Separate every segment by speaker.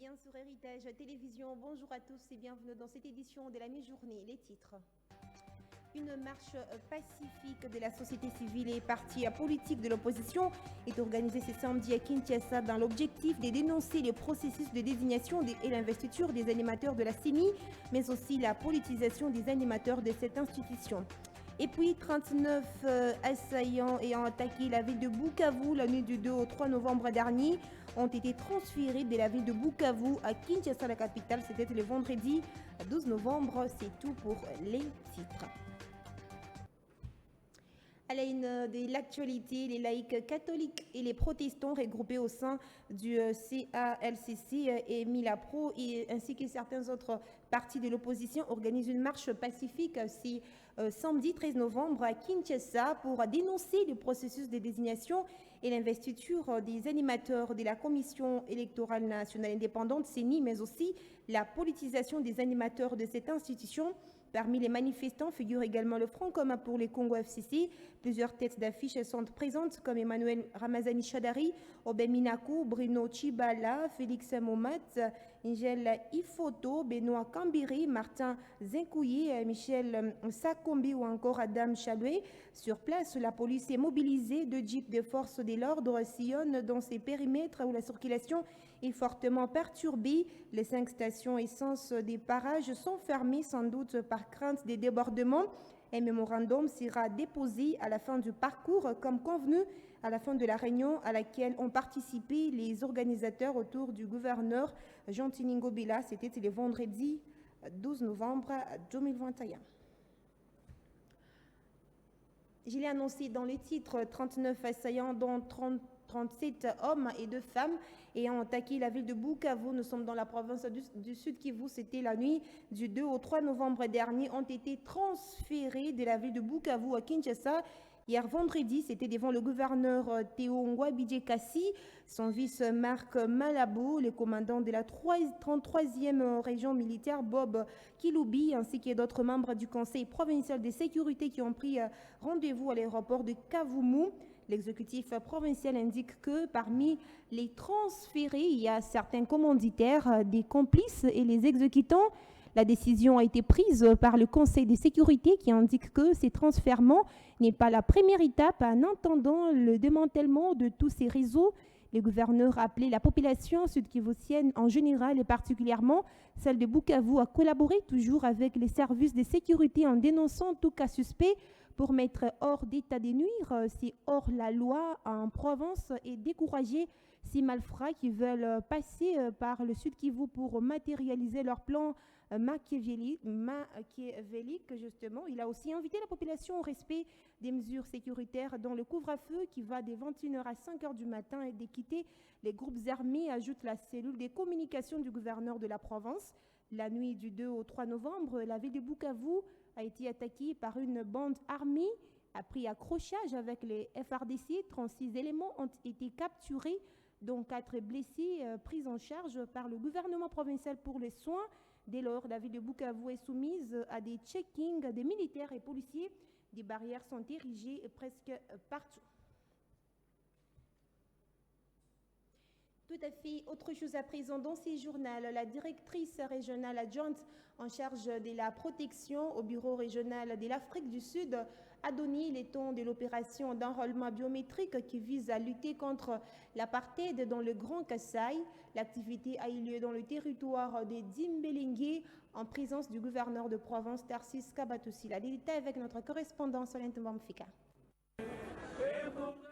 Speaker 1: bien sur Héritage Télévision. Bonjour à tous et bienvenue dans cette édition de la mi-journée. Les titres. Une marche pacifique de la société civile et partis politiques de l'opposition est organisée ce samedi à Kinshasa dans l'objectif de dénoncer le processus de désignation et l'investiture des animateurs de la CENI, mais aussi la politisation des animateurs de cette institution. Et puis 39 assaillants ayant attaqué la ville de Bukavu la nuit du 2 au 3 novembre dernier ont été transférés de la ville de Bukavu à Kinshasa, la capitale. C'était le vendredi 12 novembre. C'est tout pour les titres. À la une de l'actualité, les laïcs catholiques et les protestants regroupés au sein du CALCC et Milapro ainsi que certains autres partis de l'opposition organisent une marche pacifique samedi 13 novembre à Kinshasa pour dénoncer le processus de désignation et l'investiture des animateurs de la Commission électorale nationale indépendante CENI, mais aussi la politisation des animateurs de cette institution. Parmi les manifestants figure également le Front commun pour les Congo FCC. Plusieurs têtes d'affiche sont présentes comme Emmanuel Ramazani Chadari, Obé Minakou, Bruno Chibala, Félix Momat, Ingel Ifoto, Benoît Kambiri, Martin Zinkouyi, Michel Sakombi ou encore Adam Chaloué. Sur place, la police est mobilisée. 2 jeeps de force de l'ordre sillonnent dans ces périmètres où la circulation est fortement perturbée. Les 5 stations essence des parages sont fermées sans doute par crainte des débordements. Un mémorandum sera déposé à la fin du parcours comme convenu à la fin de la réunion à laquelle ont participé les organisateurs autour du gouverneur Jean Tiningo Bila. C'était le vendredi 12 novembre 2021. Je l'ai annoncé dans les titres, 39 assaillants dont 37 hommes et 2 femmes ayant attaqué la ville de Bukavu. Nous sommes dans la province du Sud Kivu. C'était la nuit du 2 au 3 novembre dernier. Ont été transférés de la ville de Bukavu à Kinshasa. Hier vendredi, c'était devant le gouverneur Théo Ngwabidje Kassi, son vice Marc Malabo, les commandants de la 33e région militaire Bob Kiloubi, ainsi que d'autres membres du Conseil provincial de sécurité qui ont pris rendez-vous à l'aéroport de Kavumu. L'exécutif provincial indique que parmi les transférés, il y a certains commanditaires, des complices et les exécutants. La décision a été prise par le Conseil de sécurité qui indique que ces transfèrements n'est pas la première étape en attendant le démantèlement de tous ces réseaux. Le gouverneur a appelé la population sud-kivusienne en général et particulièrement celle de Bukavu à collaborer toujours avec les services de sécurité en dénonçant tout cas suspect pour mettre hors d'état de nuire, c'est hors la loi en Provence et décourager ces malfrats qui veulent passer par le Sud Kivu pour matérialiser leur plan machiavélique, justement. Il a aussi invité la population au respect des mesures sécuritaires dans le couvre-feu qui va des 21h à 5h du matin et de quitter les groupes armés, ajoute la cellule des communications du gouverneur de la Provence. La nuit du 2 au 3 novembre, la ville de Bukavu a été attaquée par une bande armée. Après accrochage avec les FARDC, 36 éléments ont été capturés, dont 4 blessés pris en charge par le gouvernement provincial pour les soins. Dès lors, la ville de Bukavu est soumise à des checkings des militaires et policiers. Des barrières sont érigées presque partout. Tout à fait. Autre chose à présent dans ces journaux, la directrice régionale adjointe en charge de la protection au bureau régional de l'Afrique du Sud a donné les tons de l'opération d'enrôlement biométrique qui vise à lutter contre l'apartheid dans le Grand Kasaï. L'activité a eu lieu dans le territoire de Dimbelingue en présence du gouverneur de Provence, Tarsis Kabatoussi. La détail avec notre correspondant Solène Mbamfika.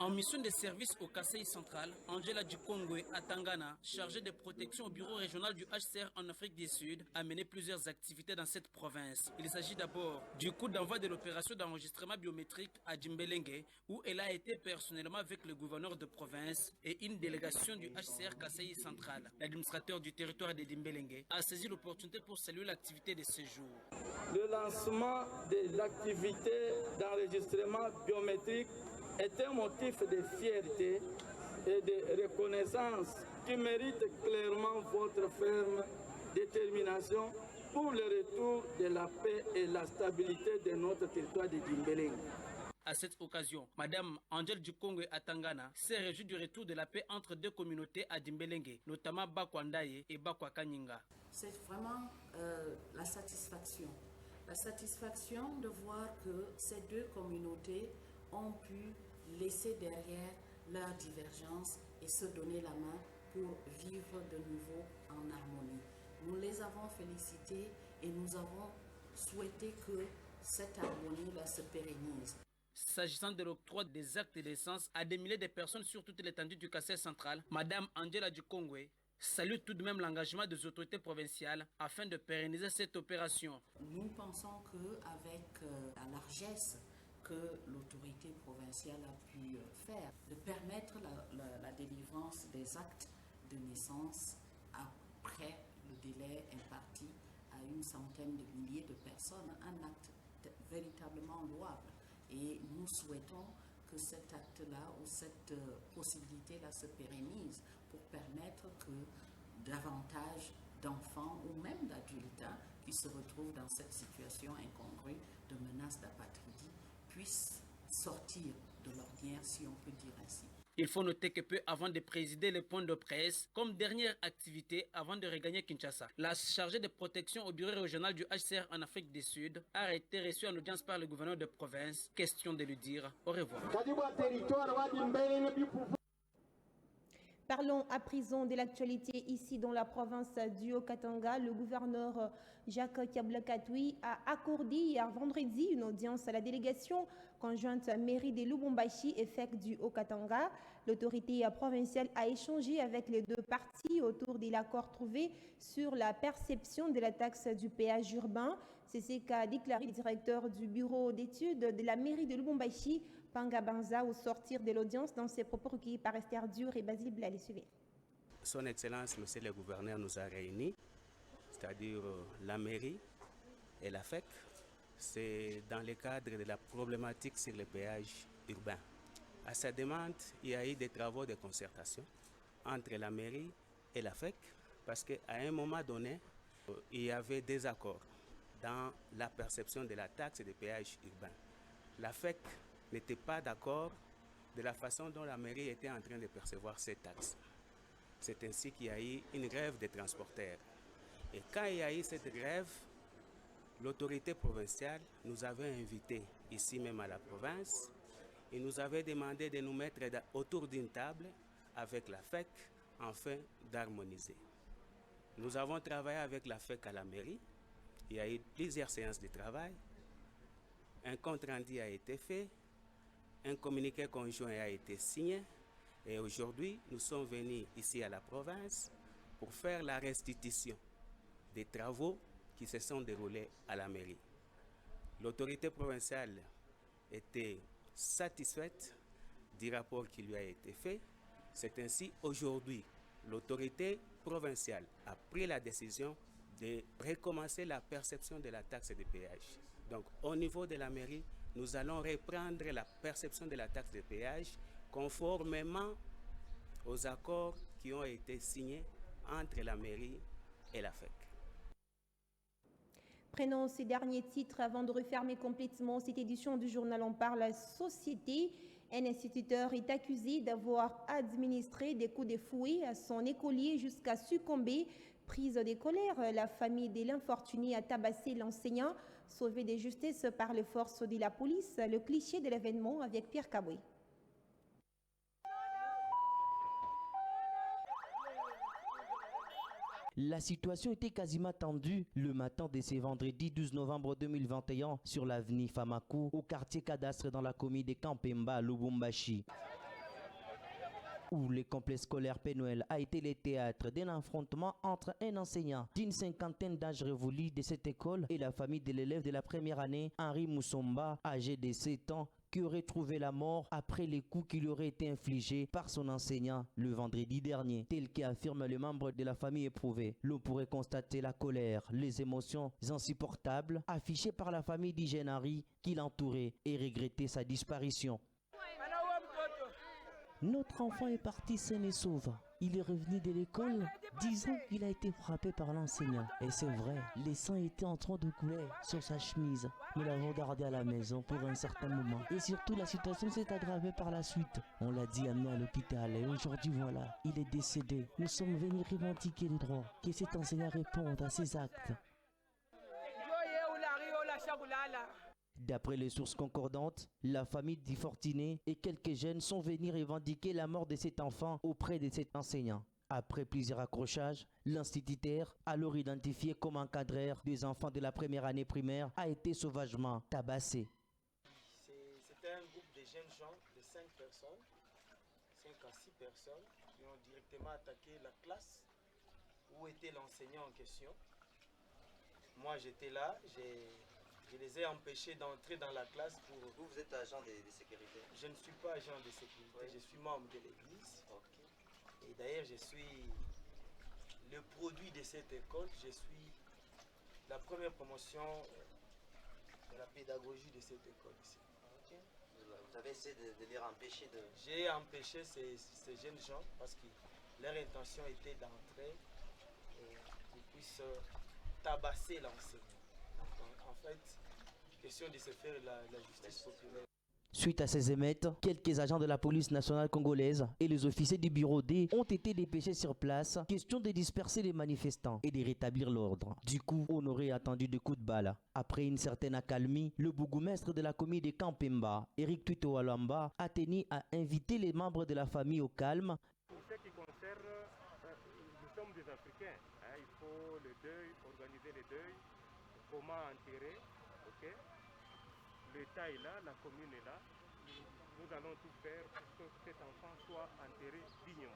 Speaker 2: En mission de service au Kasaï central, Angela Dukongwe Atangana, chargée de protection au bureau régional du HCR en Afrique du Sud, a mené plusieurs activités dans cette province. Il s'agit d'abord du coup d'envoi de l'opération d'enregistrement biométrique à Dimbelingue, où elle a été personnellement avec le gouverneur de province et une délégation du HCR Kasaï central. L'administrateur du territoire de Dimbelingue a saisi l'opportunité pour saluer l'activité de ce jour.
Speaker 3: Le lancement de l'activité d'enregistrement biométrique est un motif de fierté et de reconnaissance qui mérite clairement votre ferme détermination pour le retour de la paix et la stabilité de notre territoire de Dimbelingue.
Speaker 2: À cette occasion, Madame Angèle Dukongwe Atangana s'est réjouie du retour de la paix entre deux communautés à Dimbelenge, notamment Bakwandaye et Bakwakanyinga.
Speaker 4: C'est vraiment la satisfaction. La satisfaction de voir que ces deux communautés ont pu laisser derrière leurs divergences et se donner la main pour vivre de nouveau en harmonie. Nous les avons félicités et nous avons souhaité que cette harmonie-là se pérennise.
Speaker 2: S'agissant de l'octroi des actes de naissance à des milliers de personnes sur toute l'étendue du Kassai central, Madame Angela Dukongwe salue tout de même l'engagement des autorités provinciales afin de pérenniser cette opération.
Speaker 4: Nous pensons qu'avec la largesse que l'autorité provinciale a pu faire, de permettre la délivrance des actes de naissance après le délai imparti à une centaine de milliers de personnes, un acte véritablement louable. Et nous souhaitons que cet acte-là ou cette possibilité-là se pérennise pour permettre que davantage d'enfants ou même d'adultes qui se retrouvent dans cette situation incongrue de menace d'apatridie puissent sortir de l'ordinaire, si on peut dire ainsi.
Speaker 2: Il faut noter que peu avant de présider les points de presse, comme dernière activité avant de regagner Kinshasa, la chargée de protection au bureau régional du HCR en Afrique du Sud a été reçue en audience par le gouverneur de province. Question de lui dire au revoir.
Speaker 1: Parlons à présent de l'actualité ici dans la province du Haut-Katanga. Le gouverneur Jacques Kablakatoui a accordé hier vendredi une audience à la délégation conjointe mairie de Lubumbashi et FEC du Haut-Katanga. L'autorité provinciale a échangé avec les deux parties autour de l'accord trouvé sur la perception de la taxe du péage urbain. C'est ce qu'a déclaré le directeur du bureau d'études de la mairie de Lubumbashi, Panga Banza, au sortir de l'audience, dans ses propos recueillis par Esther Dur et Basile Blal.
Speaker 5: Son Excellence, Monsieur le Gouverneur, nous a réunis, c'est-à-dire la mairie et la FEC. C'est dans le cadre de la problématique sur le péage urbain. À sa demande, il y a eu des travaux de concertation entre la mairie et la FEC, parce qu'à un moment donné, il y avait des accords dans la perception de la taxe de péage urbain. La FEC n'était pas d'accord de la façon dont la mairie était en train de percevoir ces taxes. C'est ainsi qu'il y a eu une grève des transporteurs. Et quand il y a eu cette grève, l'autorité provinciale nous avait invités ici même à la province et nous avait demandé de nous mettre autour d'une table avec la FEC afin d'harmoniser. Nous avons travaillé avec la FEC à la mairie. Il y a eu plusieurs séances de travail. Un compte rendu a été fait. Un communiqué conjoint a été signé. Et aujourd'hui, nous sommes venus ici à la province pour faire la restitution des travaux qui se sont déroulés à la mairie. L'autorité provinciale était satisfaite du rapport qui lui a été fait. C'est ainsi aujourd'hui, l'autorité provinciale a pris la décision de recommencer la perception de la taxe de péage. Donc, au niveau de la mairie, nous allons reprendre la perception de la taxe de péage conformément aux accords qui ont été signés entre la mairie et la FEC.
Speaker 1: Prenons ces derniers titres avant de refermer complètement cette édition du journal On parle société. Un instituteur est accusé d'avoir administré des coups de fouet à son écolier jusqu'à succomber. Prise de colère, la famille de l'infortuné a tabassé l'enseignant, sauvé de justesse par les forces de la police. Le cliché de l'événement avec Pierre Kaboué.
Speaker 6: La situation était quasiment tendue le matin de ce vendredi 12 novembre 2021 sur l'avenue Famakou, au quartier cadastre dans la commune de Kampemba, Lubumbashi, où le complexe scolaire Pénoël a été le théâtre d'un affrontement entre un enseignant d'une cinquantaine d'âge révolu de cette école et la famille de l'élève de la première année, Henri Moussomba, âgé de 7 ans, qui aurait trouvé la mort après les coups qui lui auraient été infligés par son enseignant le vendredi dernier, tel qu'affirme le membre de la famille éprouvée. L'on pourrait constater la colère, les émotions insupportables affichées par la famille du jeune Henri qui l'entourait et regrettait sa disparition. Notre enfant est parti sain et sauf. Il est revenu de l'école, disant qu'il a été frappé par l'enseignant. Et c'est vrai, les sangs étaient en train de couler sur sa chemise. Nous l'avons gardé à la maison pour un certain moment. Et surtout, la situation s'est aggravée par la suite. On l'a dit amené à l'hôpital et aujourd'hui, voilà, il est décédé. Nous sommes venus revendiquer les droits, que cet enseignant réponde à ses actes. D'après les sources concordantes, la famille d'Ifortiné et quelques jeunes sont venus revendiquer la mort de cet enfant auprès de cet enseignant. Après plusieurs accrochages, l'instituteur, alors identifié comme encadreur des enfants de la première année primaire, a été sauvagement tabassé.
Speaker 7: C'était un groupe de jeunes gens de 5 personnes, 5 à 6 personnes, qui ont directement attaqué la classe où était l'enseignant en question. Moi j'étais là, je les ai empêchés d'entrer dans la classe pour...
Speaker 8: Vous êtes agent de sécurité?
Speaker 7: Je ne suis pas agent de sécurité, oui. Je suis membre de l'église. Okay. Et d'ailleurs, je suis le produit de cette école. Je suis la première promotion de la pédagogie de cette école ici.
Speaker 8: Okay. Vous avez essayé de les empêcher de...
Speaker 7: J'ai empêché ces jeunes gens parce que leur intention était d'entrer et qu'ils puissent tabasser l'enseignant. En fait, question de se faire la justice populaire.
Speaker 6: Suite à ces émeutes, quelques agents de la police nationale congolaise et les officiers du bureau D ont été dépêchés sur place, question de disperser les manifestants et de rétablir l'ordre. Du coup, on aurait attendu des coups de balle. Après une certaine accalmie, le bourgmestre de la commune de Kampemba, Eric Tuito Walamba, a tenu à inviter les membres de la famille au calme.
Speaker 9: Pour ce qui concerne, nous sommes des Africains. Il faut le deuil, organiser le deuil, comment enterrer. Okay. L'État est là, la commune est là. Nous allons tout faire pour que cet enfant soit enterré dignement.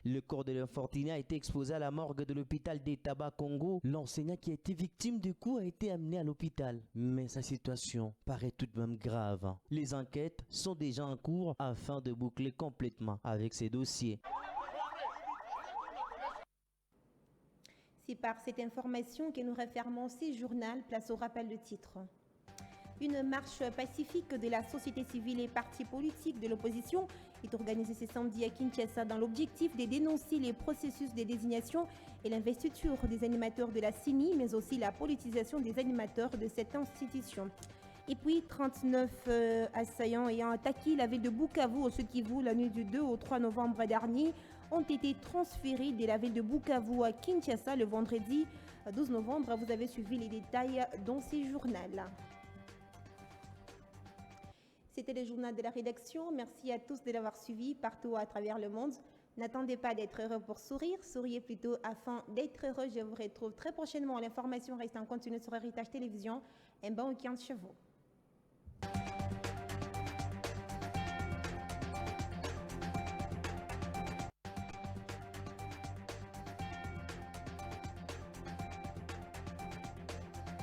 Speaker 6: Le corps de l'infortuné a été exposé à la morgue de l'hôpital d'État Congo. L'enseignant qui a été victime du coup a été amené à l'hôpital. Mais sa situation paraît tout de même grave. Les enquêtes sont déjà en cours afin de boucler complètement avec ces dossiers.
Speaker 1: C'est par cette information que nous refermons ce journal. Place au rappel de titres. Une marche pacifique de la société civile et partis politiques de l'opposition est organisée ce samedi à Kinshasa dans l'objectif de dénoncer les processus de désignation et l'investiture des animateurs de la CENI, mais aussi la politisation des animateurs de cette institution. Et puis, 39 assaillants ayant attaqué la ville de Bukavu au Sud-Kivu la nuit du 2 au 3 novembre dernier ont été transférés de la ville de Bukavu à Kinshasa le vendredi 12 novembre. Vous avez suivi les détails dans ces journaux. C'était le journal de la rédaction. Merci à tous de l'avoir suivi partout à travers le monde. N'attendez pas d'être heureux pour sourire, souriez plutôt afin d'être heureux. Je vous retrouve très prochainement. L'information reste en continu sur Héritage Télévision. Un bon week-end chez vous.